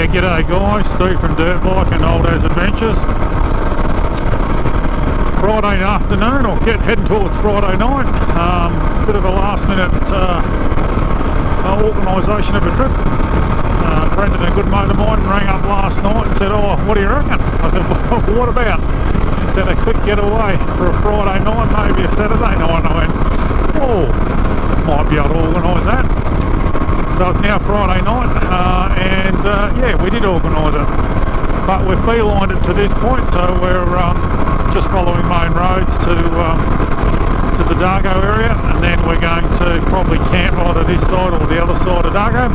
g'day guys, Steve from Dirt Bike and Old As Adventures. Friday afternoon, or heading towards Friday night. Bit of a last minute organisation of a trip. Brendan, a good mate of mine, rang up last night and said, "Oh, what do you reckon?" I said, "Well, what about?" He said, "A quick getaway for a Friday night, maybe a Saturday night." I went, "Oh, might be able to organise that." So it's now Friday night, and yeah, we did organise it, but we've beelined it to this point, so we're just following main roads to the Dargo area, and then we're going to probably camp either this side or the other side of Dargo,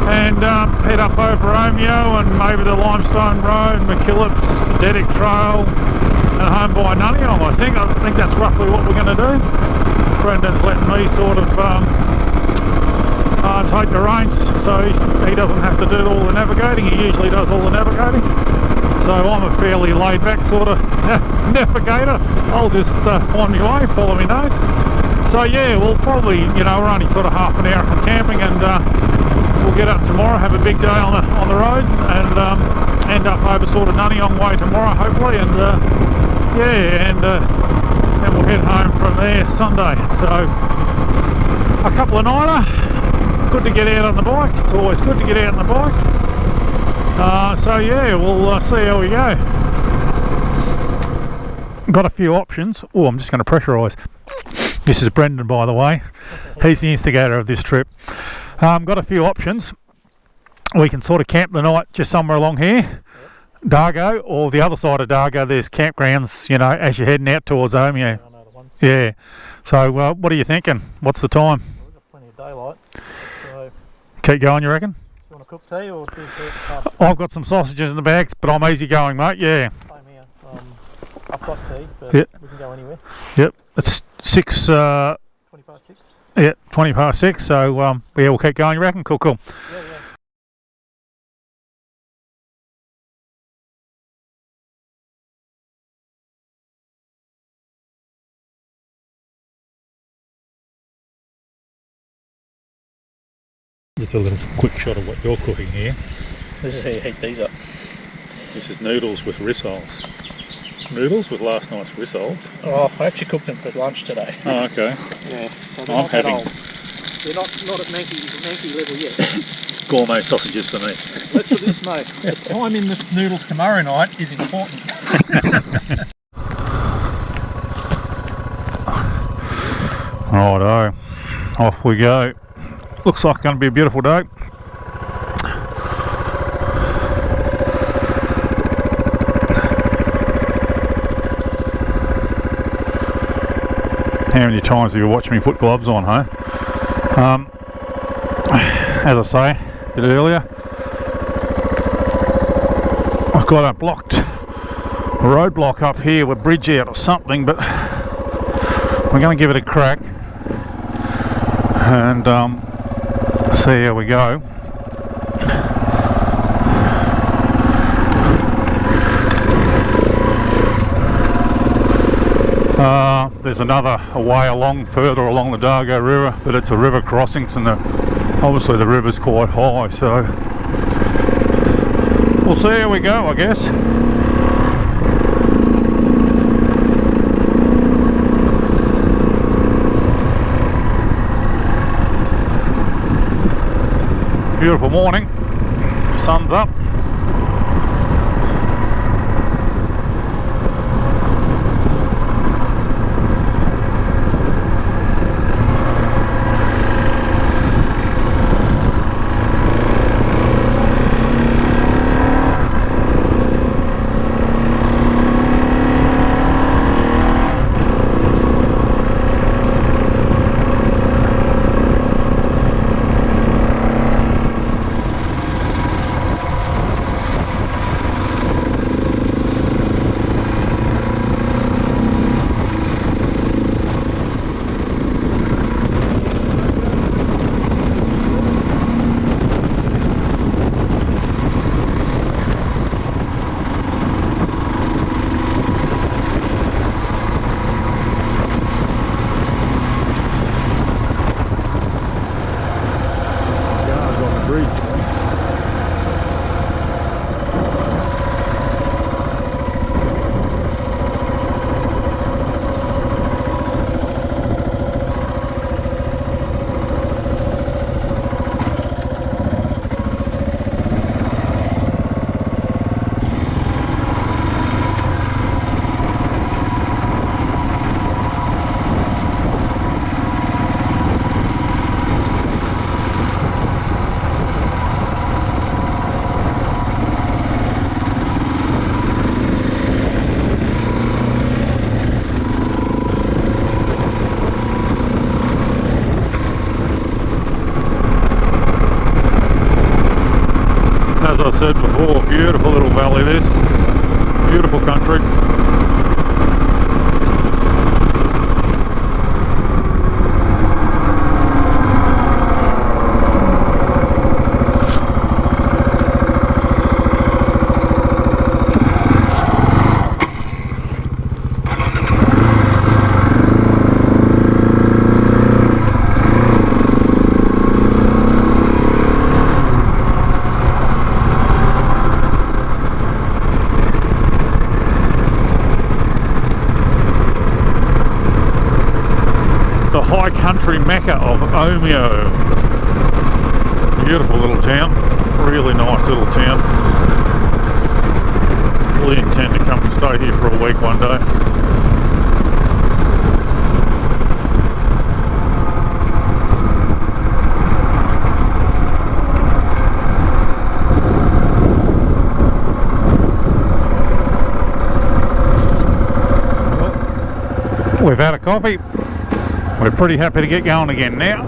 and head up over Romeo and maybe the Limestone Road, McKillops, Dedic Trail, and home by Nunnyong. I think that's roughly what we're going to do. Brendan's letting me sort of take the reins, so he doesn't have to do all the navigating. He usually does all the navigating, so I'm a fairly laid back sort of navigator. I'll just find my way, follow my nose. So yeah, we'll probably, you know, we're only sort of half an hour from camping, and we'll get up tomorrow, have a big day on the road, and end up over sort of Nunnyong way tomorrow hopefully, and yeah, and then we'll head home from there Sunday. So a couple of nighter. Good to get out on the bike. It's always good to get out on the bike. So yeah, we'll see how we go. Got a few options. Oh, I'm just going to pressurise. This is Brendan, by the way. He's the instigator of this trip. Got a few options. We can sort of camp the night just somewhere along here, Dargo, or the other side of Dargo. There's campgrounds, you know, as you're heading out towards home. Yeah. Yeah. So what are you thinking? What's the time? Well, we've got plenty of daylight. So keep going, you reckon? you want to cook tea or do I've got some sausages in the bags, but I'm easy going, mate. Yeah. Same here. I've got tea, but yep. We can go anywhere. Yep. It's 6. 20 past 6. Yeah, 20 past 6. So yeah, we'll keep going. You reckon? Cool. Yeah. Just a little quick shot of what you're cooking here. This is how you heat these up. This is noodles with rissoles. Noodles with last night's rissoles? Oh, I actually cooked them for lunch today. Oh, okay. Yeah. So they're I'm not that having... old. They're not at Manky level yet. Gourmet sausages for me. Let's put this, mate. The time in the noodles tomorrow night is important. Righto. Off we go. Looks like it's going to be a beautiful day. How many times have you watched me put gloves on, hey? As I say a bit earlier, I've got a roadblock up here with bridge out or something, but we're going to give it a crack and see how we go. There's another way further along the Dargo River, but it's a river crossing, and obviously the river's quite high, so we'll see how we go, I guess. Beautiful morning, sun's up. said before, beautiful little valley this. Beautiful country. High country mecca of Omeo. Beautiful little town, really nice little town. Fully intend to come and stay here for a week one day. Well, we've had a coffee. We're pretty happy to get going again now.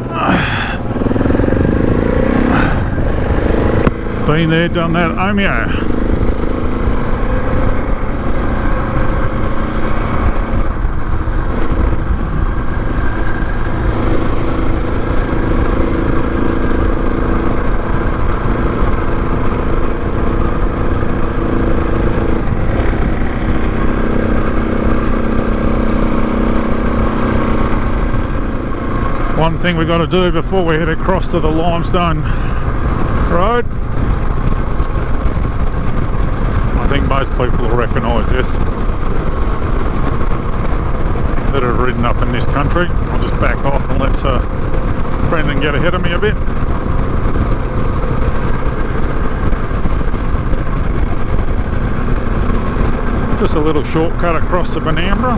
Been there, done that, Omeo. One thing we've got to do before we head across to the limestone road. I think most people will recognise this that have ridden up in this country. I'll just back off and let Brendan get ahead of me a bit. Just a little shortcut across to Benambra.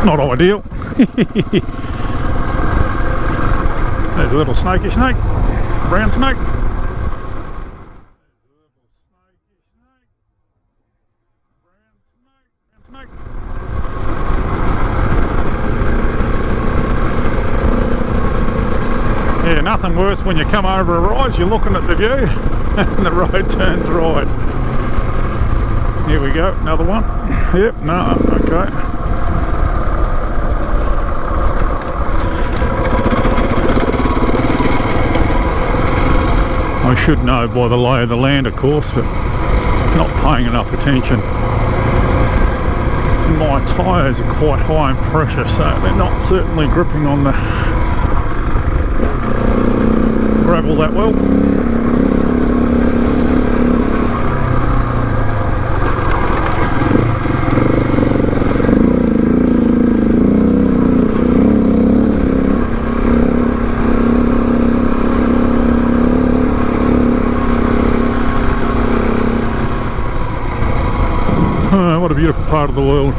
Not ideal. There's a little snakey snake, brown snake. Yeah, nothing worse when you come over a rise, you're looking at the view and the road turns right. Here we go, another one. Yep, no, okay. I should know by the lay of the land, of course, but not paying enough attention. My tyres are quite high in pressure, so they're not certainly gripping on the gravel that well. What a beautiful part of the world.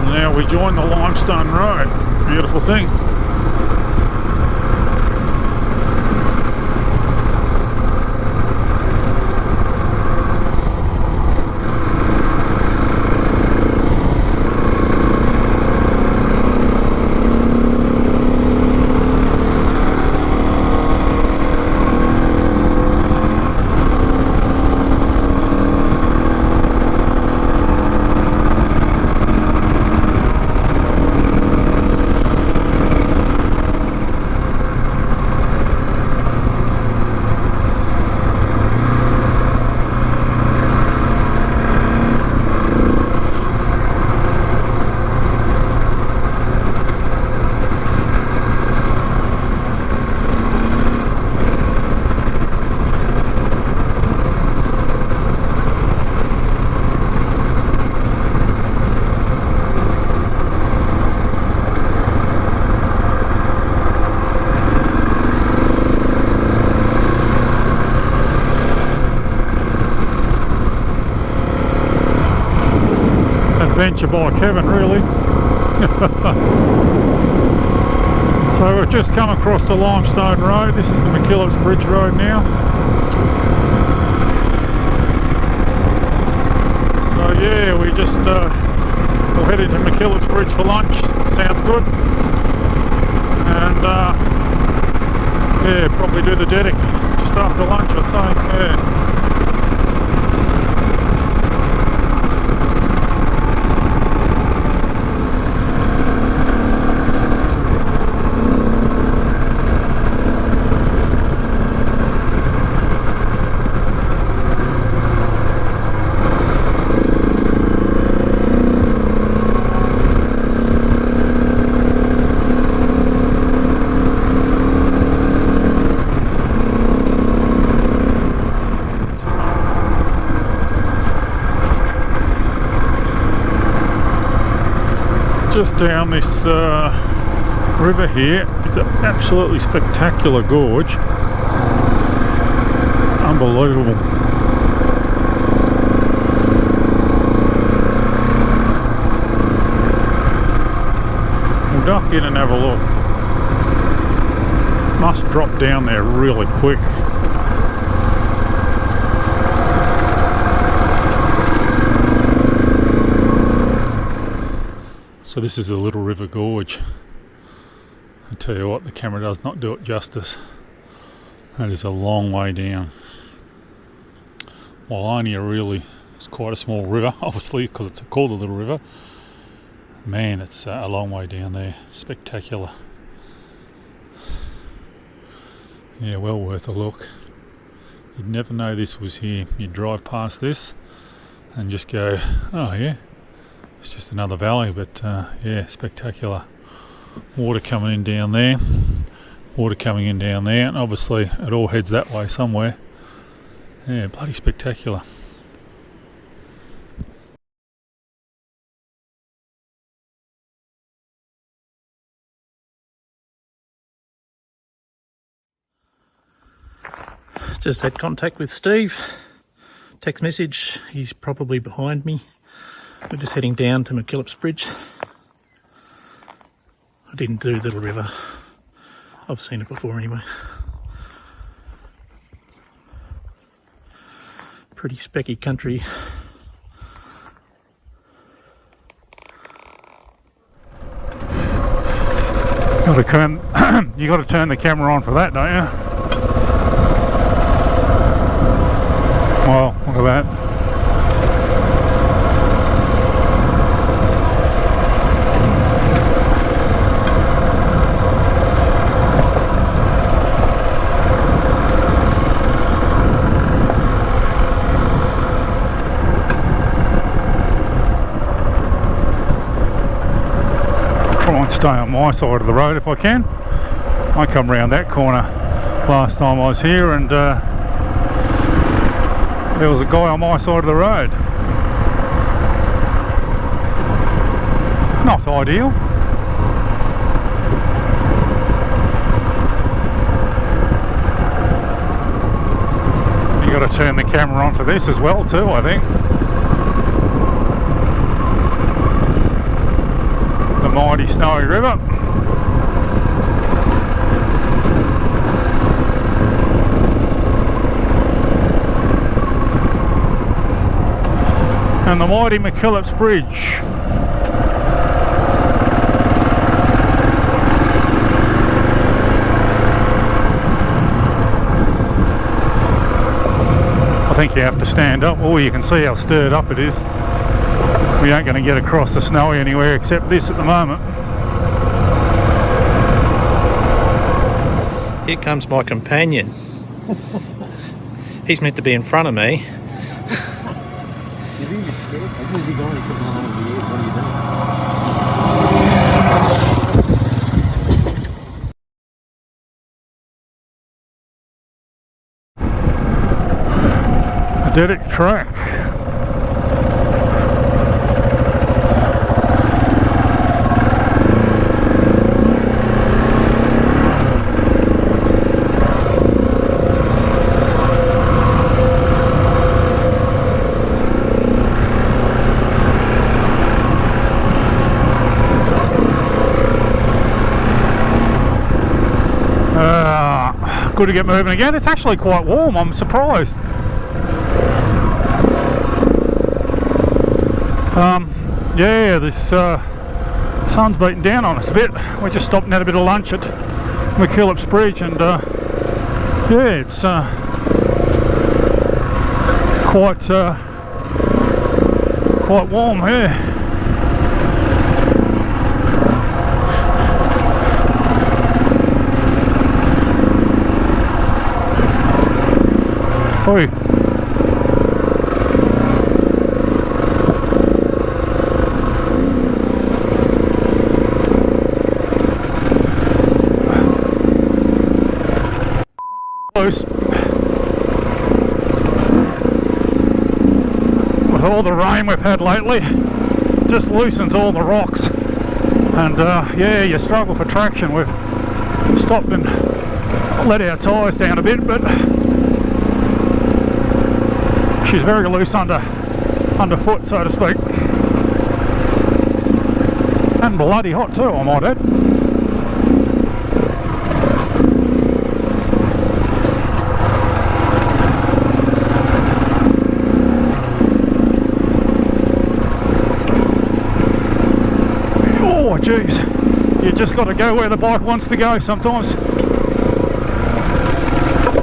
Now we join the limestone road. Beautiful thing. adventure by Kevin, really. So we've just come across the Limestone Road. This is the McKillops Bridge Road now. So yeah, we just we'll head into McKillops Bridge for lunch. Sounds good. And yeah, probably do the Dedic just after lunch, I'd say. Yeah. Just down this river here is an absolutely spectacular gorge. It's unbelievable. We'll duck in and have a look. Must drop down there really quick. So this is the Little River Gorge. I tell you what, the camera does not do it justice. That is a long way down. While only it's quite a small river, obviously, because it's called the Little River. Man, it's a long way down there. Spectacular. Yeah, well worth a look. You'd never know this was here. You'd drive past this and just go, oh yeah, it's just another valley, but yeah, spectacular. Water coming in down there, water coming in down there, and obviously it all heads that way somewhere. Yeah, bloody spectacular. Just had contact with Steve. Text message, he's probably behind me. We're just heading down to McKillops Bridge. I didn't do Little River. I've seen it before anyway. Pretty specky country. You got to turn the camera on for that, don't you? Well, look at that. Stay on my side of the road if I can. I come round that corner last time I was here and there was a guy on my side of the road. Not ideal. You got to turn the camera on for this as well too, I think. The mighty Snowy River. And the mighty McKillops Bridge. I think you have to stand up. Oh, you can see how stirred up it is. We aren't going to get across the Snowy anywhere except this at the moment. Here comes my companion. He's meant to be in front of me. You're really scared. I'm usually going to come on over here. What are you doing? A Dedic track. good to get moving again. It's actually quite warm, I'm surprised. Yeah, this sun's beating down on us a bit. We just stopped and had a bit of lunch at McKillop's Bridge, and yeah, it's quite warm here. Oi. Loose. With all the rain we've had lately, just loosens all the rocks, and yeah, you struggle for traction. We've stopped and let our tyres down a bit, but she's very loose underfoot, so to speak, and bloody hot too, I might add. Oh jeez, you just got to go where the bike wants to go sometimes.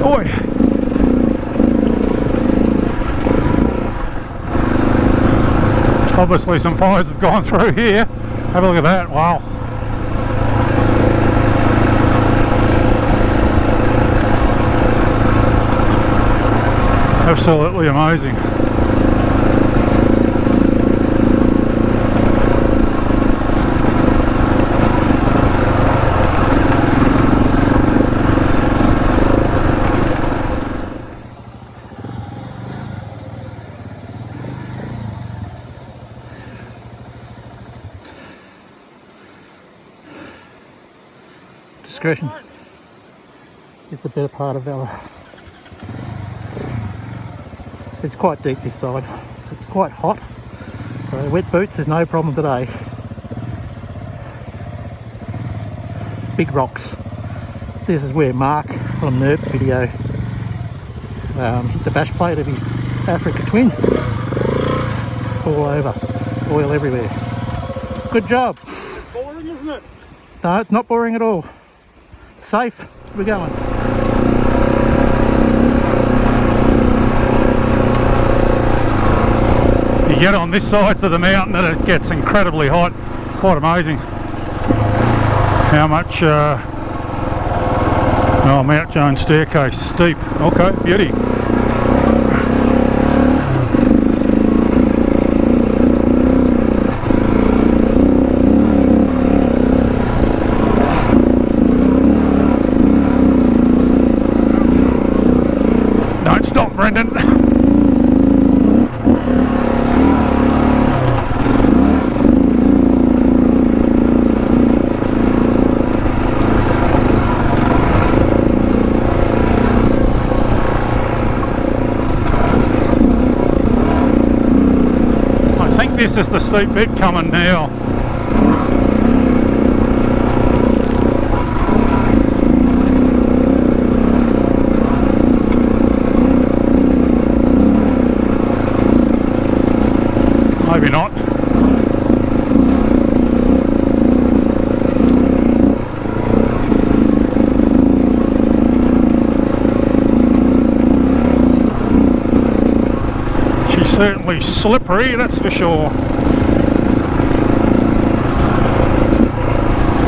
Oi. Obviously some fires have gone through here. Have a look at that, wow. Absolutely amazing. Discretion. It's a better part of Valor. It's quite deep this side. It's quite hot, so wet boots is no problem today. Big rocks. This is where Mark on Nerp video hit the bash plate of his Africa Twin. All over, oil everywhere. Good job. It's boring, isn't it? No, it's not boring at all. Safe, we're going. You get on this side of the mountain and it gets incredibly hot. Quite amazing how much oh, Mount Jones staircase, steep. Okay, beauty. Don't stop, Brendan. This is the steep bit coming now. Maybe not. Certainly slippery, that's for sure.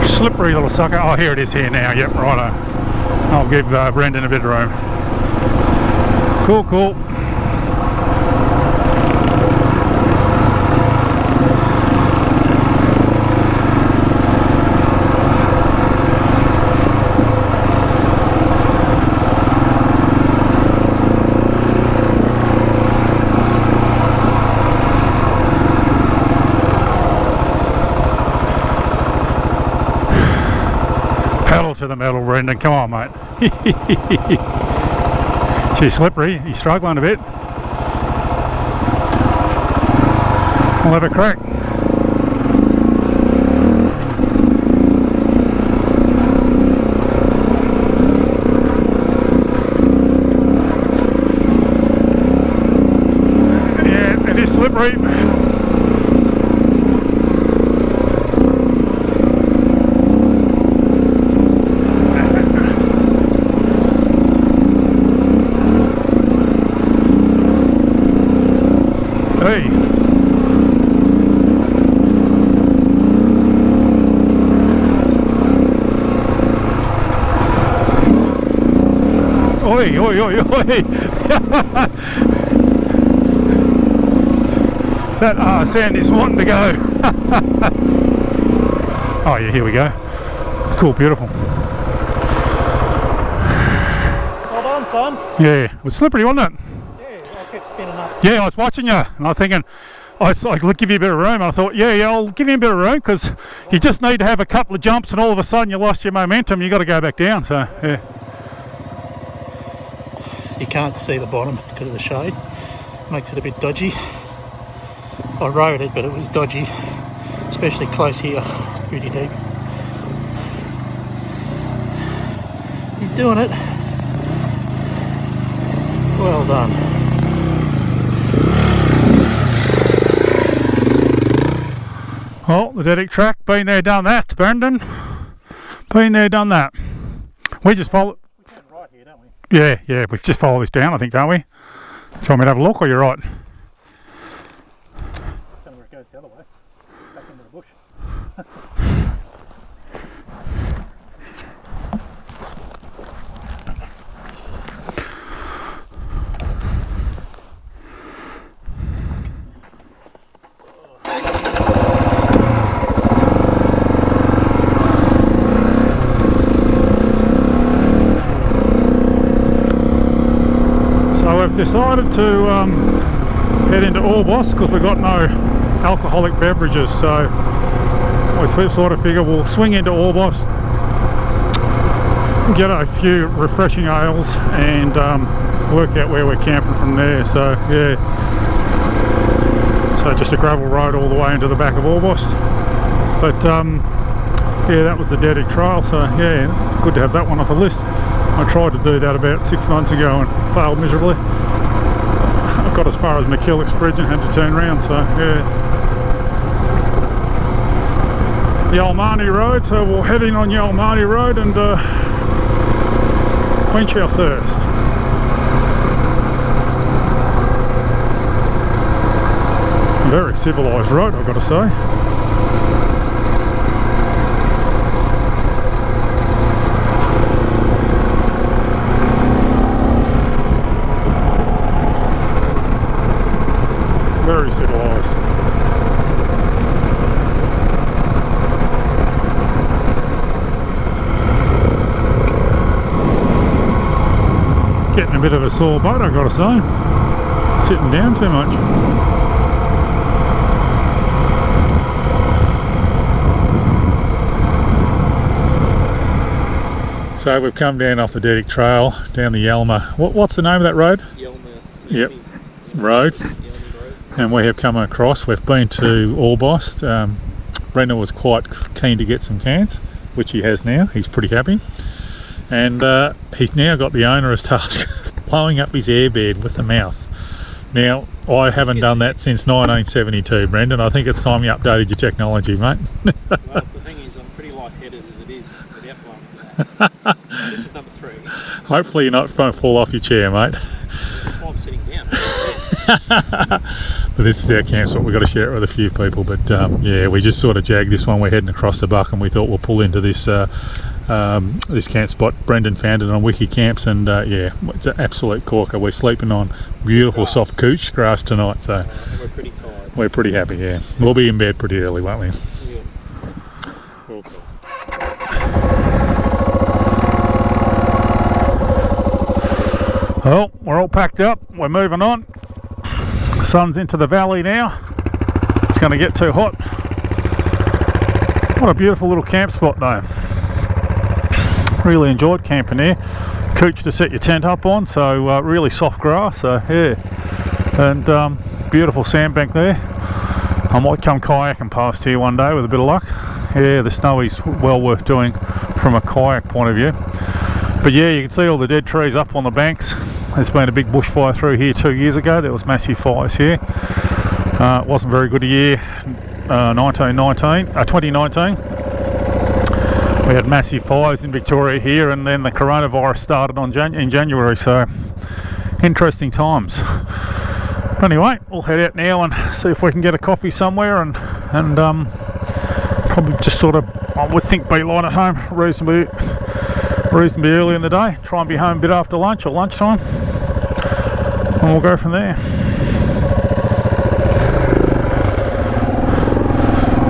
Slippery little sucker. Oh, here it is here now. Yep, righto. I'll give Brendan a bit of room. Cool, cool. Pedal to the metal, Brendan. Come on, mate. Gee, slippery. He's struggling a bit. We'll have a crack. slippery. Hey. Oi, oi, oi, oi. That Sandy's wanting to go. Oh yeah, here we go. Cool, beautiful. Well done, son. Yeah, it was slippery, wasn't it? Yeah, I kept spinning up. Yeah, I was watching you, and I was thinking, I'll give you a bit of room. And I thought, yeah, I'll give you a bit of room, because you just need to have a couple of jumps, and all of a sudden you lost your momentum. You got to go back down. So yeah. You can't see the bottom because of the shade. Makes it a bit dodgy. I rode it, but it was dodgy, especially close here, pretty deep. He's doing it. Well done. Well, the Dedic track, been there, done that, Brendan. Been there, done that. We just follow. We turn right here, don't we? Yeah, we've just followed this down, I think, don't we? Do you want me to have a look, or you're right? Somewhere it goes the other way, back into the bush. So we've decided to head into Orbost because we've got no alcoholic beverages, so we sort of figure we'll swing into Orbost, get a few refreshing ales, and work out where we're camping from there. So yeah, so just a gravel road all the way into the back of Orbost, but yeah, that was the Dedic trail, so yeah, good to have that one off the list. I tried to do that about 6 months ago and failed miserably. I got as far as McKillock's Bridge and had to turn around, so yeah. The Almani Road, so we'll head in on the Almani Road and quench our thirst. Very civilised road, I've got to say. Very civilised. Getting a bit of a sore boat, I've got to say. Sitting down too much. So we've come down off the Dedic Trail, down the Yalma. What's the name of that road? Yelmer. Yep. Road. And we have come across, we've been to Orbost. Brendan was quite keen to get some cans, which he has now. He's pretty happy. And he's now got the onerous task of blowing up his airbed with the mouth. Now, I haven't done that since 1972, Brendan. I think it's time you updated your technology, mate. Well, the thing is, I'm pretty light-headed as it is without blowing that. This is number 3. Hopefully you're not going to fall off your chair, mate. That's why I'm sitting down. But this is our camp spot. We've got to share it with a few people, but yeah, we just sort of jagged this one. We're heading across the buck and we thought we'll pull into this this camp spot. Brendan found it on Wiki Camps, and yeah, it's an absolute corker. We're sleeping on beautiful grass. Soft couch grass tonight, so And we're pretty tired. we're pretty happy. Yeah, we'll be in bed pretty early, won't we? Yeah. Cool, cool. Well, we're all packed up. We're moving on. Sun's into the valley now. It's going to get too hot. What a beautiful little camp spot though. Really enjoyed camping here. Couch to set your tent up on, so really soft grass, so yeah. And beautiful sandbank there. I might come kayaking past here one day with a bit of luck. Yeah, the snowy's well worth doing from a kayak point of view. But yeah, you can see all the dead trees up on the banks. There's been a big bushfire through here 2 years ago. There was massive fires here. It wasn't very good a year, 2019. We had massive fires in Victoria here, and then the coronavirus started in January, so interesting times. But anyway, we'll head out now and see if we can get a coffee somewhere, and probably just sort of, I would think, beeline at home reasonably early in the day. Try and be home a bit after lunch or lunchtime, and we'll go from there.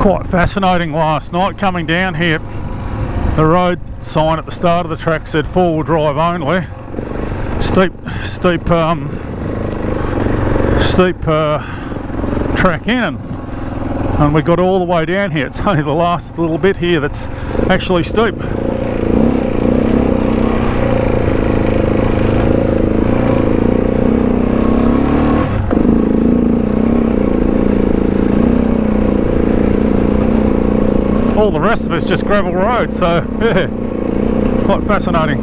Quite fascinating last night coming down here. The road sign at the start of the track said 4-wheel drive only. Steep track in, and we got all the way down here. It's only the last little bit here that's actually steep. All the rest of it's just gravel road, so yeah, quite fascinating.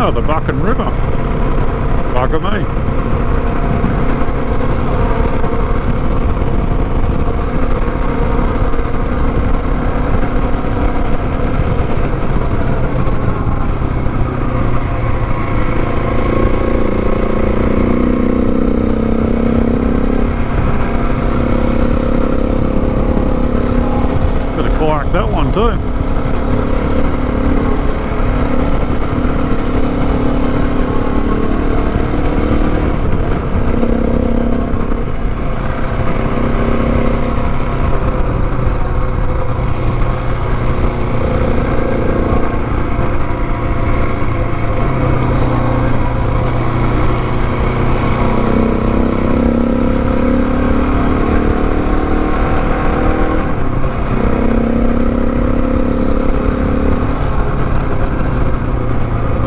The Buchan River. Bugger me. Bit of quiet that one too.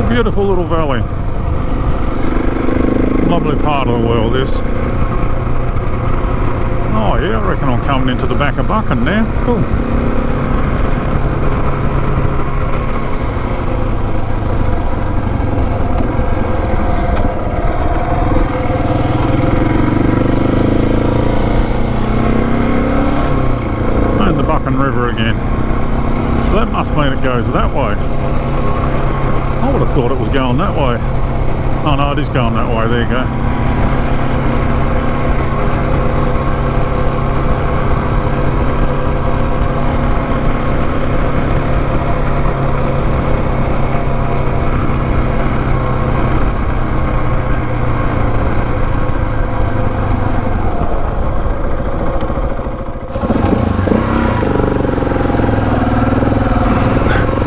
Beautiful little valley. Lovely part of the world, this. Oh yeah, I reckon I'm coming into the back of Buchan now. Cool. And the Buchan River again. So that must mean it goes that way. I would have thought it was going that way. Oh no, it is going that way. There you go.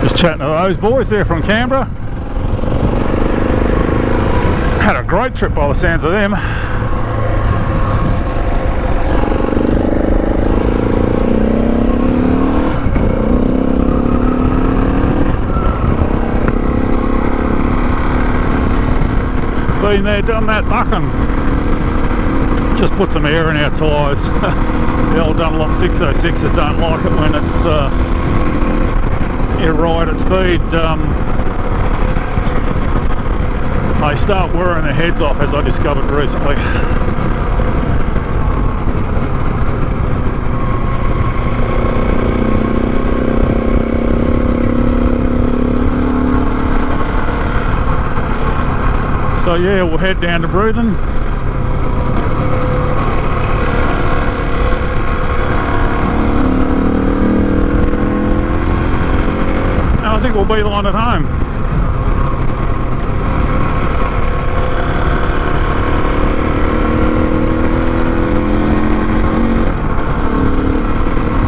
Just chatting to those boys there from Canberra. Had a great trip by the sounds of them. Been there, done that, Buchan. Just put some air in our tyres. The old Dunlop 606s don't like it when it's you ride at speed. they start wearing their heads off, as I discovered recently. So yeah, we'll head down to Breuthen. And I think we'll be line at home.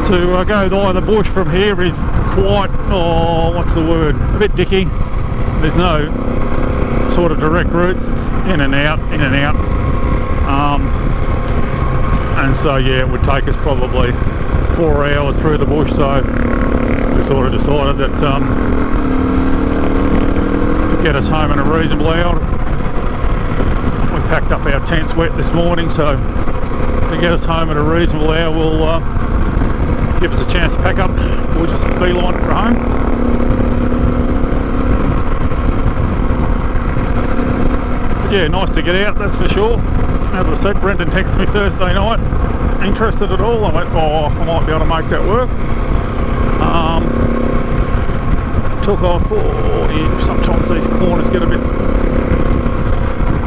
To go by the bush from here is quite, oh, what's the word, a bit dicky. There's no sort of direct routes, it's in and out, in and out. And so yeah, it would take us probably 4 hours through the bush, so we sort of decided that to get us home in a reasonable hour. We packed up our tents wet this morning, so to get us home at a reasonable hour will give us a chance to pack up. We'll just beeline it for home. Yeah, nice to get out, that's for sure. As I said, Brendan texted me Thursday night, interested at all. I went, oh, I might be able to make that work. Took off, oh yeah, sometimes these corners get a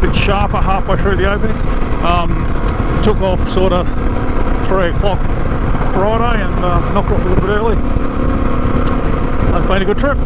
bit sharper halfway through the apex. Took off sort of 3 o'clock Friday and knocked off a little bit early. It's been a good trip.